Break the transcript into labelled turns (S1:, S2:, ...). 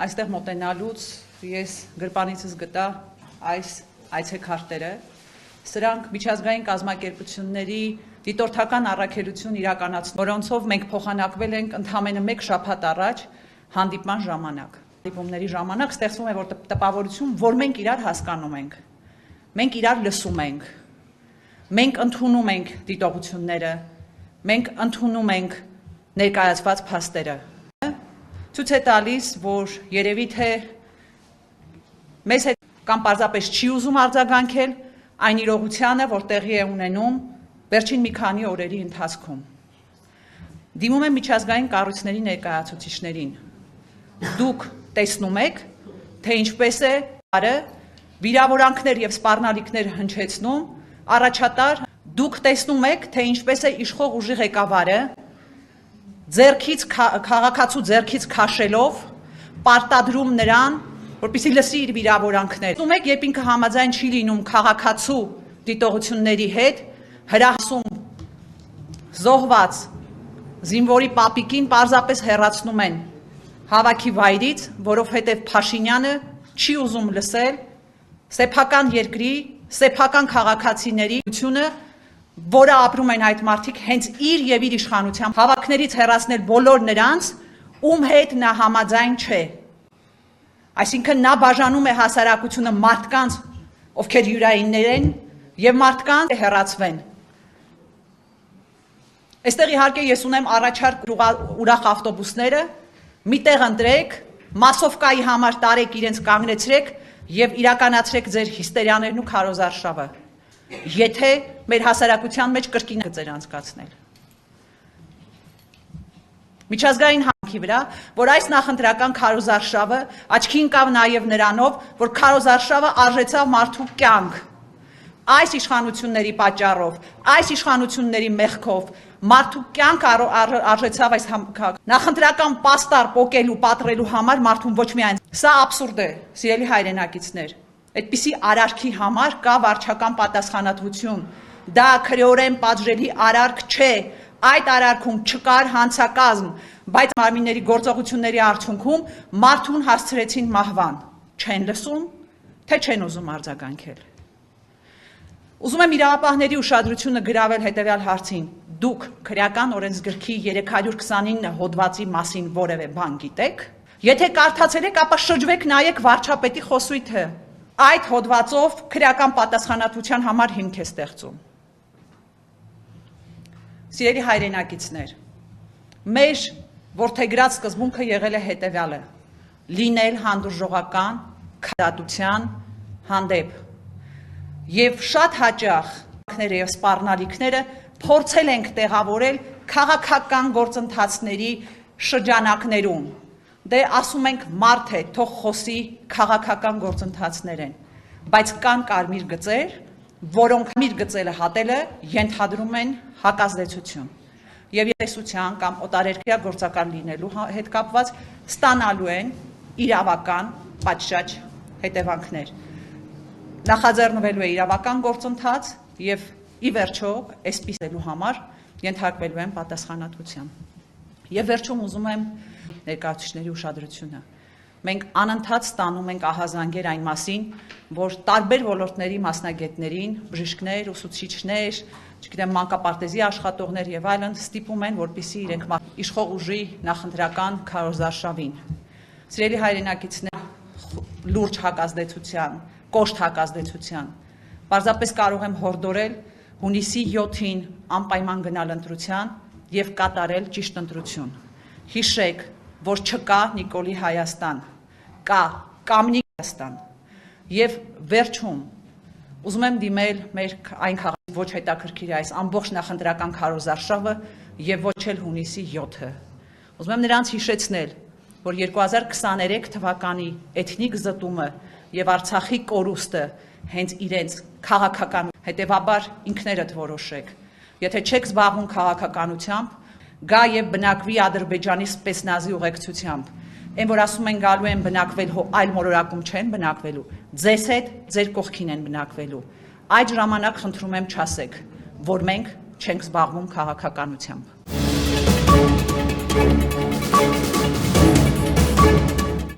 S1: Այստեղ մոտենալուց ես գրպանիցս գտա այս այցեքարտերը, սրանք միջազգային կազմակերպությունների դիտորդական առաքելություն իրականացնում, որոնցով մենք փոխանակվել ենք ընդամենը 1 շաբաթ առաջ հանդիպման ժամանակ։ Հանդիպումների ժամանակ ստեղծվում է որ տպավորություն, որ մենք իրար հասկանում ենք, մենք իրար լսում ենք, մենք ընդունում ենք դիտողությունները, մենք ընդունում ենք ներկայացված փաստերը։ Ցույց է տալիս, որ երևի թե մեզ հետ կամ պարզապես չի ուզում արձագանքել այն իրողությանը, որ տեղի է ունենում վերջին մի քանի օրերի ընթացքում։ Դիմում եմ միջազգային կառույցների ներկայացուցիչներին։ Դուք տեսնում եք, թե ինչպես է վիրավորանքներ եւ սպառնալիքներ հնչեցնում, առաջատար դուք տեսնում եք, թե ինչպես է իշխող ուժի ղեկավարը քաղաքացու ձեռքից քաշելով պարտադրում նրան, որպեսզի լսի իր վիրավորանքները։ Տեսնում եք, երբ ինքը համաձայն չի լինում քաղաքացու դիտողությունների հետ, հրահասում զոհված զինվորի պապիկին պարզապես հեռացնում են հավաքի վայրից, որովհետև Փաշինյանը չի ուզում լսել սեփական երկրի, սեփական քաղաքացիների ությունը, որը ապրում են այդ մարդիկ հենց իր եւ իր իշխանությամբ հավաքներից հեռացնել բոլոր նրանց, ում հետ նա համաձայն չէ։ Այսինքն նա բաժանում է հասարակությունը մարդկանց, ովքեր յուրայիններ են, եւ մարդկանց հեռացվեն։ Այստեղ իհարկե ես ունեմ առաջարկ ուրախ ավտոբուսները, միտեղ ընտրեք, մասովկայի համար տարեք իրենց կանգնեցրեք եւ իրականացրեք ձեր հիստերիաներն ու քարոզարշավը, եթե մեր հասարակության մեջ կրկին գծեր անցկացնել։ Միջազգային հանքի վրա, որ այս նախընտրական քարոզարշավը աչքի ընկավ նաեւ նրանով, որ քարոզարշավը արժեցավ մարդու կյանք։ Այս իշխանությունների պատճառով, այս իշխանությունների մեղքով մարդու կյանք արժեցավ այս նախընտրական պաստար պոկելու, պատռելու համար մարդուն ոչ միայն։ Սա աբսուրդ է, սիրելի հայրենակիցներ։ Այդպիսի արարքի համար կա վարչական պատասխանատվություն։ Դա քրեորեն պատժելի արարք չէ։ Այդ արարքում չկար հանցակազմ, բայց մարմինների գործողությունների արդյունքում մարդուն հասցրեցին մահվան։ Չեն լսում, թե չեն ուզում արձագանքել։ Ուզում եմ իրավապահների ուշադրությունը գրավել հետևյալ հարցին. դուք քրեական օրենսգրքի 329 հոդվածի մասին որևէ բան գիտեք։ Եթե կարդացել եք, ապա շրջվեք նայեք վարչապետի խոսույթը։ Այդ հոդվածով քրեական պատասխանատվության համար հիմք է ստեղծում։ Սիրելի հայրենակիցներ, մեր որդեգրած սկզբունքը եղել է հետևյալը՝ լինել հանդուրժողական քրատության հանդեպ։ Եվ շատ հաճախ եւ սպառնալիքները փորձել ենք տեղավորել քաղաքական գործընթացների շրջանակներում։ Դե ասում ենք մարդ է, թող խոսի քաղաքական գործընթացներ են, բայց կան կարմիր գծեր, որոնք կարմիր գծերը հատելը ենթադրում են հակազդեցություն եւ եսության կամ օտարերկրյա գործակալ լինելու հետ կապված ստանալու են իրավական պատշաճ հետևանքներ։ Նախաձեռնվելու է իրավական գործընթաց եւ ի վերջո այսպիսելու համար ենթարկվելու են պատասխանատվության։ Եվ վերջում ուզում եմ ներկայացուցիչների ուշադրությունը։ Մենք անընդհատ ստանում ենք ահազանգեր այն մասին, որ տարբեր ոլորտների մասնագետներին, բժիշկներ, ուսուցիչներ, չգիտեմ, մանկապարտեզի աշխատողներ եւ այլն ստիպում են, որպեսզի իրենք իշխող ուժի նախընտրական քարոզարշավին։ Սիրելի հայրենակիցներ, լուրջ հակազդեցության, կոշտ հակազդեցության։ Պարզապես կարող եմ հորդորել հունիսի 7-ին անպայման գնալ ընտրության եւ կատարել ճիշտ ընտրություն։ Հիշեք, որ չկա Նիկոլի Հայաստան, կա Կամնիկ Հայաստան։ Եվ վերջում ուզում եմ դիմել մեր այն քաղաքի ոչ հետաքրքիր է այս ամբողջ նախընտրական քարոզարշավը եւ ոչ էլ հունիսի 7-ը։ Ուզում եմ նրանց հիշեցնել, որ 2023 թվականի էթնիկ զտումը եւ Արցախի կորուստը հենց իրենց քաղաքական, հետեւաբար ինքներդ որոշեք։ Եթե չեք զբաղվում քաղաքականությամբ, գա եւ բնակվի Ադրբեջանի սպեցնազի ուղեկցությամբ։ Այն որ ասում են գալու են բնակվել, այլ մոլորակում չեն բնակվելու, ձեզ հետ ձեր կողքին են բնակվելու։ Այդ ժամանակ խնդրում եմ չասեք, որ մենք չենք զբաղվում քաղաքականությամբ։